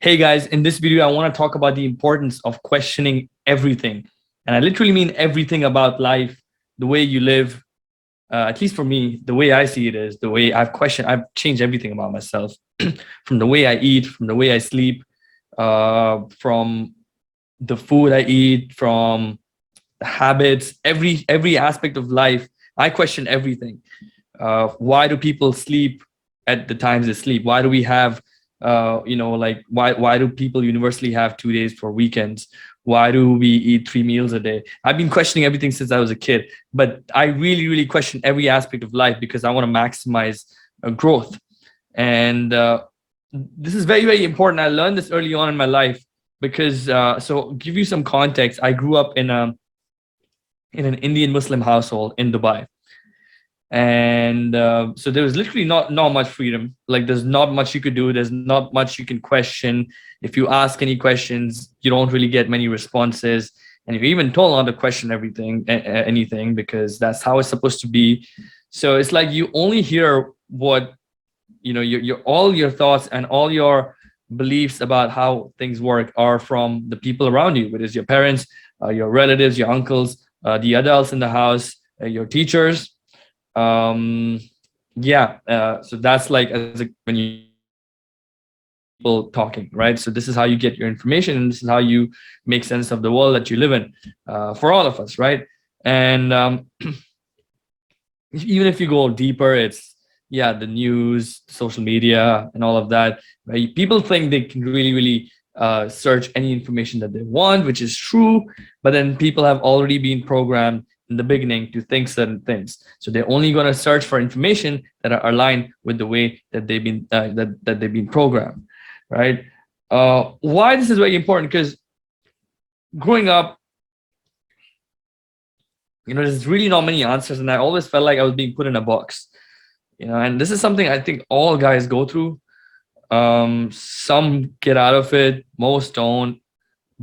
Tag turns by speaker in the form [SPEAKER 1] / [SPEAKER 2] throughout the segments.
[SPEAKER 1] Hey guys, in this video, I want to talk about the importance of questioning everything. And I literally mean everything about life, the way you live. At least for me, the way I see it is the way I've changed everything about myself from the way I eat, from the way I sleep, from the food I eat, from the habits, every aspect of life. I question everything. Why do people sleep at the times they sleep? Why do we have like why do people universally have 2 days for weekends? Why do we eat 3 meals a day? I've been questioning everything since I was a kid, but I really question every aspect of life because I want to maximize growth. And this is very important. I learned this early on in my life because so give you some context. I grew up in an Indian Muslim household in Dubai, and so there was literally not much freedom. Like there's not much you could do, there's not much you can question. If you ask any questions, you don't really get many responses, and you're even told not to question anything, because that's how it's supposed to be. So it's like you only hear what your all your thoughts and all your beliefs about how things work are from the people around you, whether it's your parents, your relatives, your uncles, the adults in the house, your teachers. um so that's like when you people talking, right? So this is how you get your information, and this is how you make sense of the world that you live in, for all of us, right? And even if you go deeper, it's the news, social media, and all of that, right? People think they can really search any information that they want, which is true, but then people have already been programmed in the beginning to think certain things, so they're only going to search for information that are aligned with the way that they've been that they've been programmed, right? Why this is very important? Because growing up, there's really not many answers, and I always felt like I was being put in a box. And this is something I think all guys go through. Some get out of it, most don't.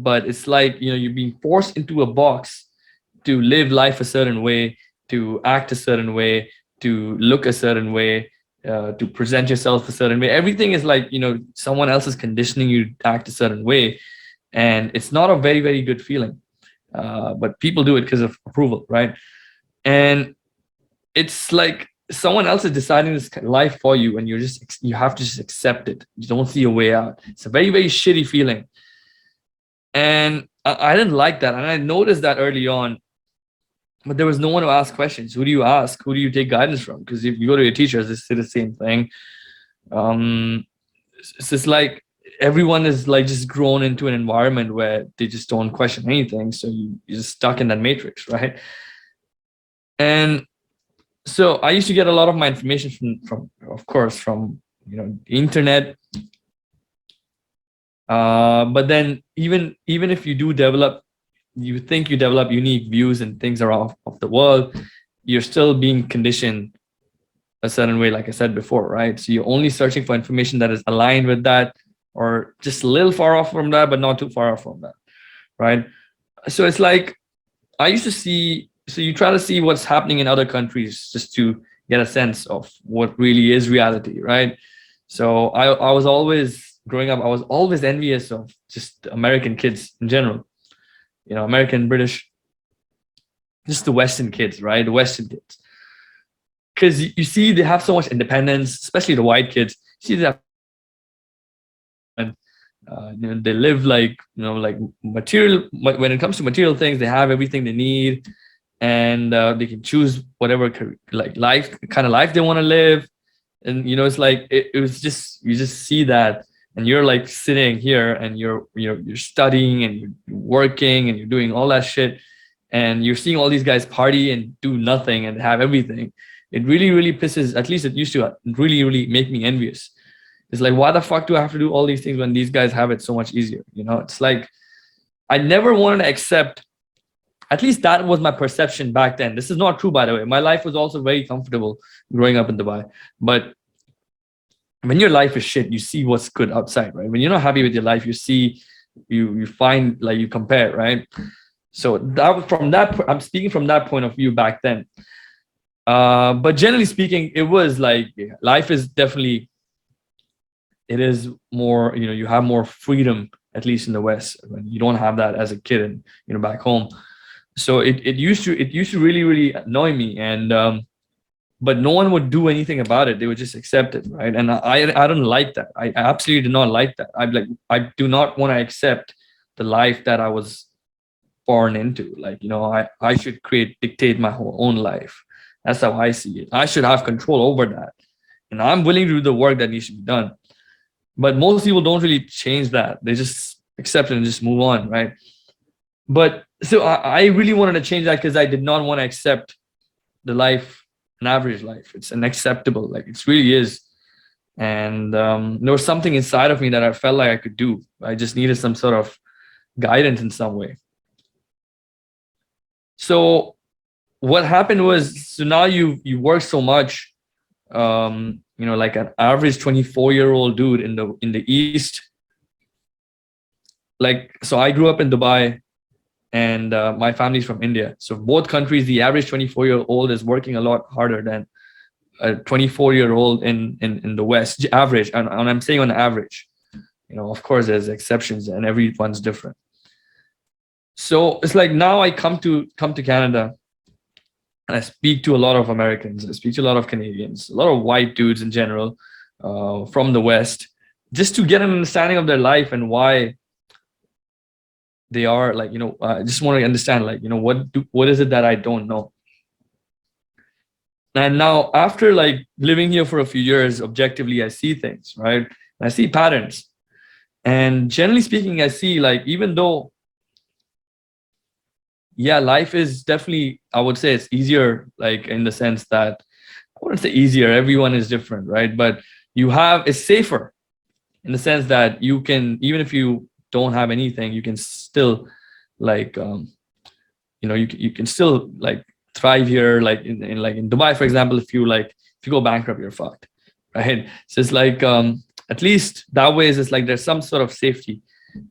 [SPEAKER 1] But it's like, you're being forced into a box to live life a certain way, to act a certain way, to look a certain way, to present yourself a certain way. Everything is like, someone else is conditioning you to act a certain way. And it's not a very good feeling. But people do it because of approval, right? And it's like someone else is deciding this life for you, and you have to just accept it. You don't see a way out. It's a very shitty feeling. And I didn't like that. And I noticed that early on, but there was no one to ask questions. Who do you ask? Who do you take guidance from? Because if you go to your teachers, they say the same thing. It's just like everyone is like just grown into an environment where they just don't question anything. So you're just stuck in that matrix, right? And so I used to get a lot of my information from of course, from the internet. But then even if you do develop, you think you develop unique views and things around of the world, you're still being conditioned a certain way, like I said before, right? So you're only searching for information that is aligned with that, or just a little far off from that, but not too far off from that, right? So it's like I used to see. So you try to see what's happening in other countries just to get a sense of what really is reality, right? So I was always growing up, I was always envious of just American kids in general, American, British, just the Western kids, right? The Western kids. Because you see, they have so much independence, especially the white kids. You see, they have, they live like, like material. When it comes to material things, they have everything they need, and they can choose whatever like life kind of life they want to live. And it's like it was just, you just see that, and you're like sitting here, and you're studying, and you're working, and you're doing all that shit, and you're seeing all these guys party and do nothing and have everything. It really pisses, at least it used to really make me envious. It's like, why the fuck do I have to do all these things when these guys have it so much easier? It's like I never wanted to accept. At least that was my perception back then. This is not true, by the way. My life was also very comfortable growing up in Dubai. But when your life is shit, you see what's good outside, right? When you're not happy with your life, you see, you find, like, you compare, right? So that was from that. I'm speaking from that point of view back then. But generally speaking, it was like life is definitely it is more, you have more freedom, at least in the West. When you don't have that as a kid and, back home. So it used to really, really annoy me. And but no one would do anything about it. They would just accept it, right? And I don't like that. I absolutely did not like that. I'm like, I do not want to accept the life that I was born into. Like, I should dictate my whole own life. That's how I see it. I should have control over that. And I'm willing to do the work that needs to be done. But most people don't really change that. They just accept it and just move on, right? But so I really wanted to change that because I did not want to accept the life, an average life. It's unacceptable. Like, it really is. And there was something inside of me that I felt like I could do. I just needed some sort of guidance in some way. So what happened was, so now you work so much, like an average 24-year-old dude in the East. Like, so I grew up in Dubai, and my family's from India. So both countries, the average 24-year-old is working a lot harder than a 24-year-old in the West, average. And I'm saying on average. Of course, there's exceptions, and everyone's different. So it's like, now I come to Canada, and I speak to a lot of Americans. I speak to a lot of Canadians, a lot of white dudes in general, from the West, just to get an understanding of their life and why they are like, I just want to understand, like, what is it that I don't know? And now, after like living here for a few years, objectively, I see things, right? I see patterns. And generally speaking, I see, like, even though, yeah, life is definitely, I would say it's easier, like, in the sense that, I wouldn't say easier, everyone is different, right? But it's safer in the sense that you can, even if you don't have anything, you can still, like, you can still, like, thrive here. Like in Dubai, for example, if you go bankrupt, you're fucked, right? So it's like, at least that way, it's like there's some sort of safety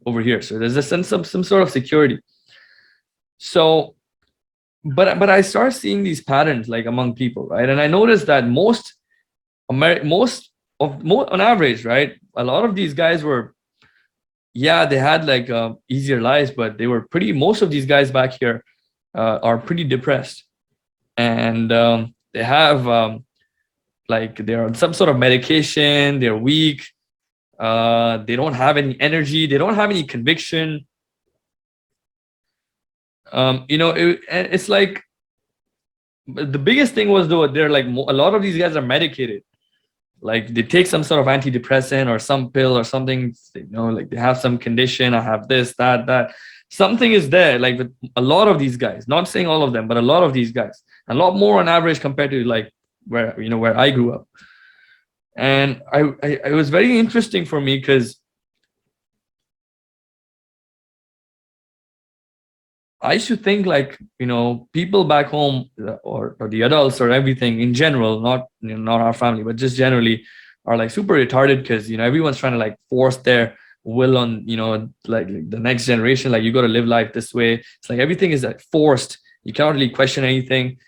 [SPEAKER 1] over here. So there's a sense of some sort of security. So, but I start seeing these patterns, like, among people, right? And I noticed that on average, right, a lot of these guys were, yeah, they had like easier lives, but most of these guys back here are pretty depressed, and they have like, they're on some sort of medication, they're weak, they don't have any energy, they don't have any conviction. It's like, the biggest thing was, though, they're like, a lot of these guys are medicated. Like, they take some sort of antidepressant or some pill or something, like they have some condition. I have this, that. Something is there, like, with a lot of these guys, not saying all of them, but a lot of these guys, a lot more on average compared to, like, where I grew up. And it was very interesting for me, because I used to think, like, people back home, or the adults or everything in general, not our family, but just generally, are like super retarded, because everyone's trying to, like, force their will on, like the next generation. Like, you got to live life this way. It's like everything is, like, forced. You cannot really question anything.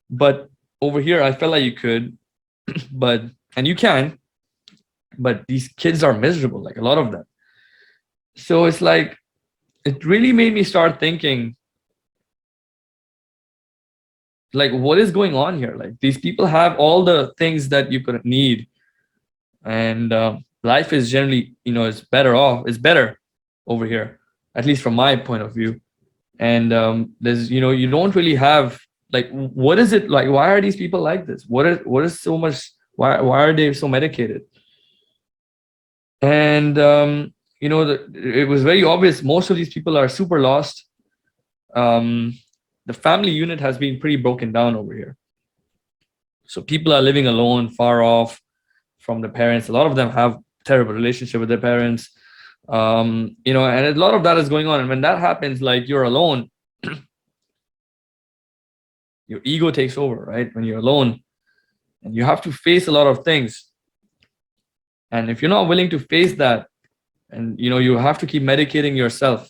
[SPEAKER 1] But over here, I felt like you could, and you can, but these kids are miserable, like, a lot of them. So it's like, it really made me start thinking, like, what is going on here? Like, these people have all the things that you could need, and life is generally, is better over here, at least from my point of view. And there's, you don't really have, like, what is it like? Why are these people like this? What is so much? Why are they so medicated? And it was very obvious. Most of these people are super lost. The family unit has been pretty broken down over here. So people are living alone, far off from the parents. A lot of them have terrible relationship with their parents. And a lot of that is going on. And when that happens, like, you're alone, your ego takes over, right? When you're alone, and you have to face a lot of things. And if you're not willing to face that, and you have to keep medicating yourself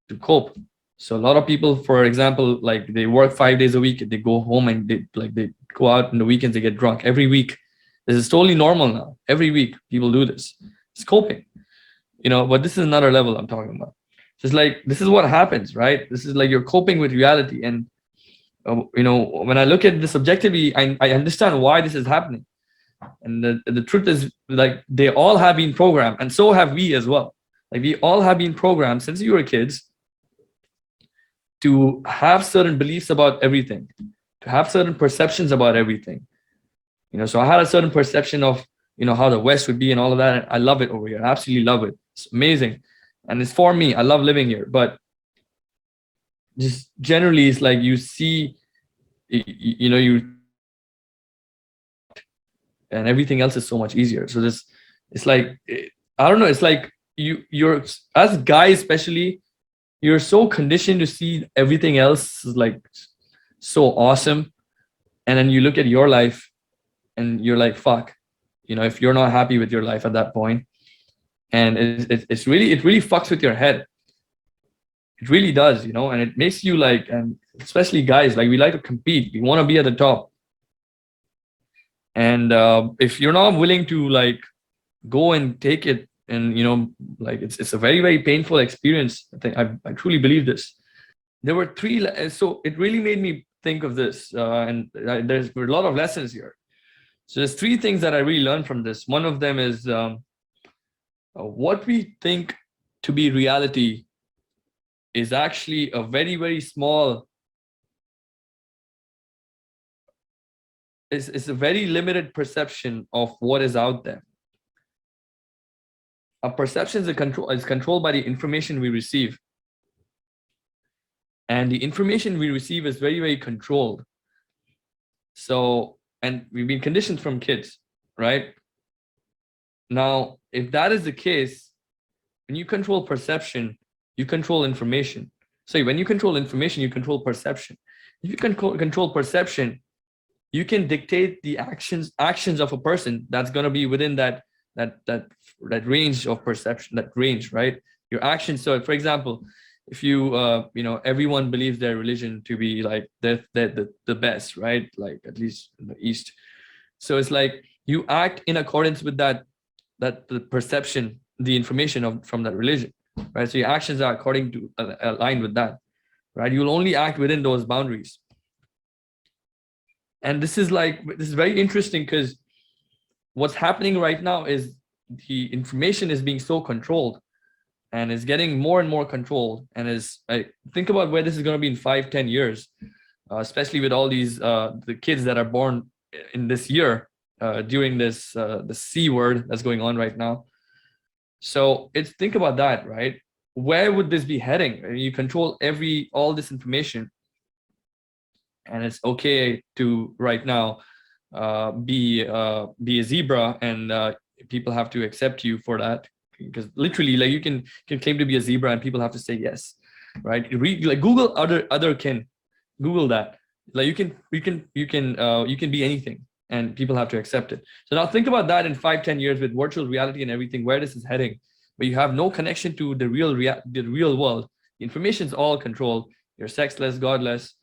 [SPEAKER 1] to cope. So a lot of people, for example, like, they work 5 days a week, they go home, and they go out in the weekends, they get drunk every week. This is totally normal now. Every week people do this. It's coping, but this is another level I'm talking about. Just like this is what happens, right? This is like you're coping with reality. And when I look at this objectively, I understand why this is happening. And the truth is, like, they all have been programmed, and so have we as well. Like, we all have been programmed since we were kids to have certain beliefs about everything, to have certain perceptions about everything. So I had a certain perception of, how the West would be and all of that. And I love it over here. I absolutely love it. It's amazing. And it's for me. I love living here. But just generally, it's like you see, you and everything else is so much easier. So it's like, I don't know. It's like you're, as guys, especially, you're so conditioned to see everything else is like so awesome. And then you look at your life and you're like, fuck, if you're not happy with your life at that point, and it really fucks with your head. It really does, and it makes you like, and especially guys, like, we like to compete. We want to be at the top. And if you're not willing to like go and take it, and like, it's a very, very painful experience. I think I truly believe this. There were three, so it really made me think of this, and there's a lot of lessons here. So there's three things that I really learned from this. One of them is what we think to be reality is actually a very, very small, it's a very limited perception of what is out there. Our perception is controlled by the information we receive. And the information we receive is very, very controlled. So, and we've been conditioned from kids, right? Now, if that is the case, when you control perception, you control information. So when you control information, you control perception. If you control perception, you can dictate the actions of a person that's going to be within that range of perception, that range, right? Your actions. So, for example, if you everyone believes their religion to be like the best, right? Like, at least in the East. So it's like you act in accordance with the perception, the information from that religion, right? So your actions are according to aligned with that, right? You'll only act within those boundaries. And this is very interesting, because what's happening right now is the information is being so controlled, and is getting more and more controlled. And think about where this is going to be in 5-10 years, especially with all these the kids that are born in this year, during this the C word that's going on right now. So think about that, right? Where would this be heading? You control all this information, and it's okay to right now be a zebra, and people have to accept you for that. Because literally, like, you can claim to be a zebra and people have to say yes, right? Like, Google other kin, Google that. Like, you can be anything, and people have to accept it. So now think about that in 5-10 years with virtual reality and everything, where this is heading, where you have no connection to the real world. The information is all controlled. You're sexless, godless,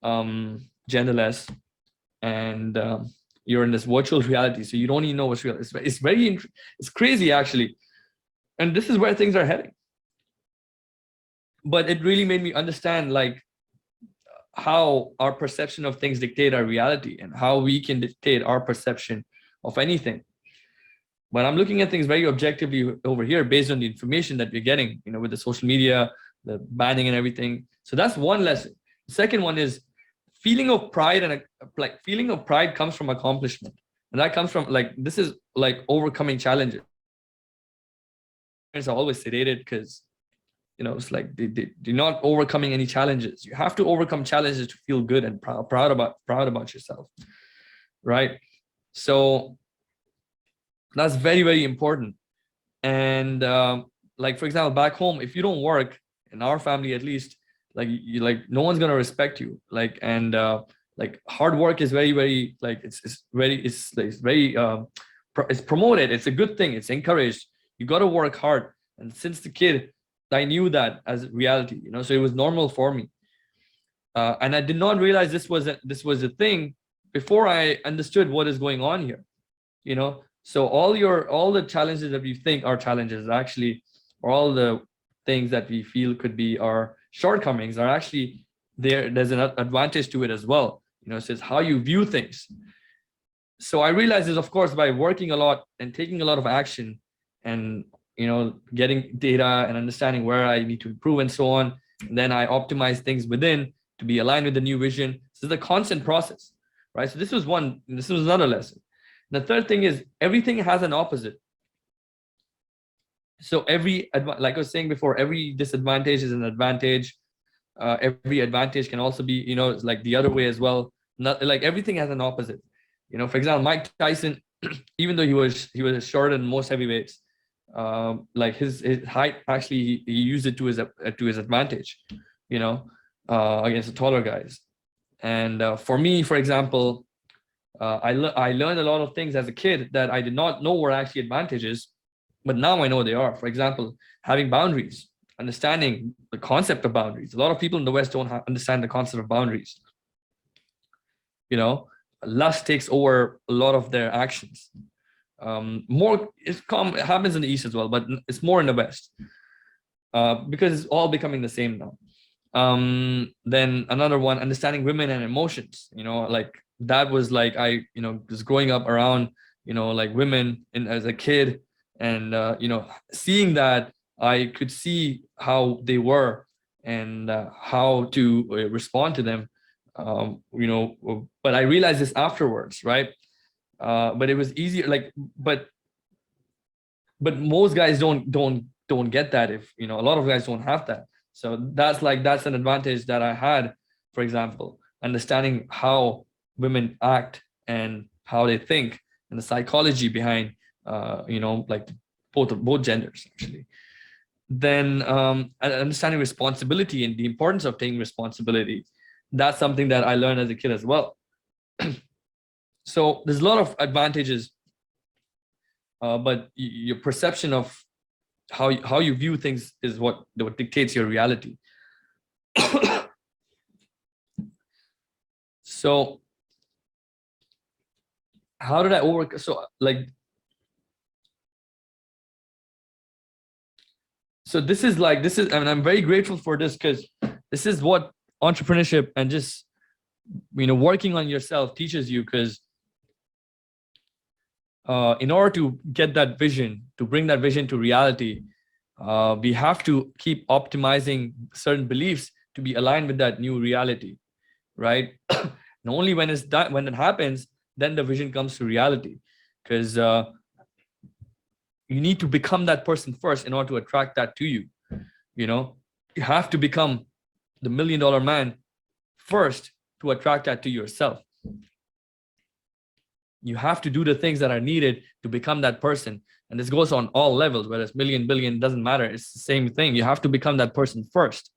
[SPEAKER 1] genderless, and you're in this virtual reality. So you don't even know what's real. It's crazy, actually. And this is where things are heading. But it really made me understand, like, how our perception of things dictate our reality, and how we can dictate our perception of anything. But I'm looking at things very objectively over here, based on the information that we're getting, with the social media, the banning and everything. So that's one lesson. The second one is feeling of pride, and feeling of pride comes from accomplishment. And that comes from, like, this is like overcoming challenges. Are always sedated, because it's like they're not overcoming any challenges. You have to overcome challenges to feel good and proud about yourself, right? So that's very, very important. And like, for example, back home, if you don't work, in our family at least, like, no one's gonna respect you. Like, and like, hard work is very, very, like, it's promoted. It's a good thing. It's encouraged. You got to work hard. And since the kid, I knew that as reality, so it was normal for me. And I did not realize this was a thing before I understood what is going on here. So all the challenges that we think are challenges actually, or all the things that we feel could be our shortcomings are actually there's an advantage to it as well. So it's how you view things. So I realized this, of course, by working a lot and taking a lot of action, and getting data and understanding where I need to improve and so on. And then I optimize things within to be aligned with the new vision. So it's a constant process, right? So this was another lesson. The third thing is everything has an opposite. So like I was saying before, every disadvantage is an advantage. Every advantage can also be, it's like the other way as well. Not like everything has an opposite. For example, Mike Tyson, even though he was shorter than most heavyweights, like his height actually he used it to his advantage, against the taller guys. And for me, for example, I learned a lot of things as a kid that I did not know were actually advantages, but now I know they are. For example, having boundaries, understanding the concept of boundaries. A lot of people in the West don't understand the concept of boundaries. Lust takes over a lot of their actions. It happens in the East as well, but it's more in the West, because it's all becoming the same now. Then another one, understanding women and emotions. Like that was like I was growing up around like women as a kid, and seeing that, I could see how they were and how to respond to them. But I realized this afterwards, right? But it was easier, like, but most guys don't get that. If a lot of guys don't have that. So that's an advantage that I had. For example, understanding how women act and how they think, and the psychology behind like both genders actually. Then understanding responsibility and the importance of taking responsibility. That's something that I learned as a kid as well. So there's a lot of advantages, but your perception of how you view things is what dictates your reality. So how did I overcome? So this is, I mean, I'm very grateful for this, because this is what entrepreneurship and just working on yourself teaches you. Because in order to get that vision, to bring that vision to reality, we have to keep optimizing certain beliefs to be aligned with that new reality, right? And only when it happens, then the vision comes to reality. Because you need to become that person first in order to attract that to you. You have to become the $1 million man first to attract that to yourself. You have to do the things that are needed to become that person. And this goes on all levels, whether it's million, billion, doesn't matter. It's the same thing. You have to become that person first.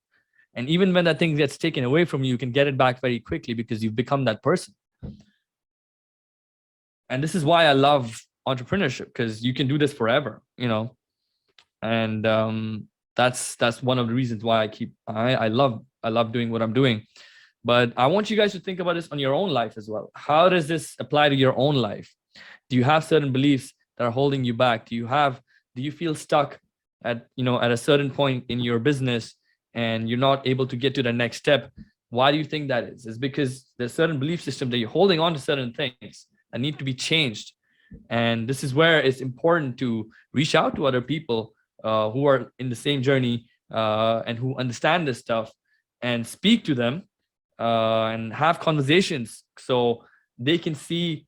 [SPEAKER 1] And even when that thing gets taken away from you, you can get it back very quickly because you've become that person. And this is why I love entrepreneurship, because you can do this forever, and that's one of the reasons why I love doing what I'm doing. But I want you guys to think about this on your own life as well. How does this apply to your own life? Do you have certain beliefs that are holding you back? Do you feel stuck at a certain point in your business and you're not able to get to the next step? Why do you think that is? It's because there's certain belief system that you're holding on to certain things that need to be changed. And this is where it's important to reach out to other people who are in the same journey and who understand this stuff, and speak to them and have conversations, so they can see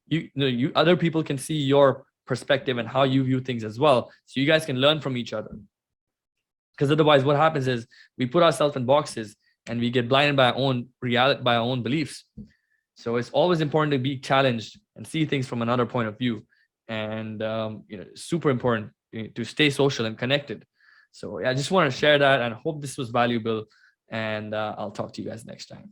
[SPEAKER 1] other people can see your perspective and how you view things as well, so you guys can learn from each other. Because otherwise what happens is we put ourselves in boxes and we get blinded by our own reality, by our own beliefs. So it's always important to be challenged and see things from another point of view. And super important to stay social and connected. So yeah, I just want to share that, and I hope this was valuable. And I'll talk to you guys next time.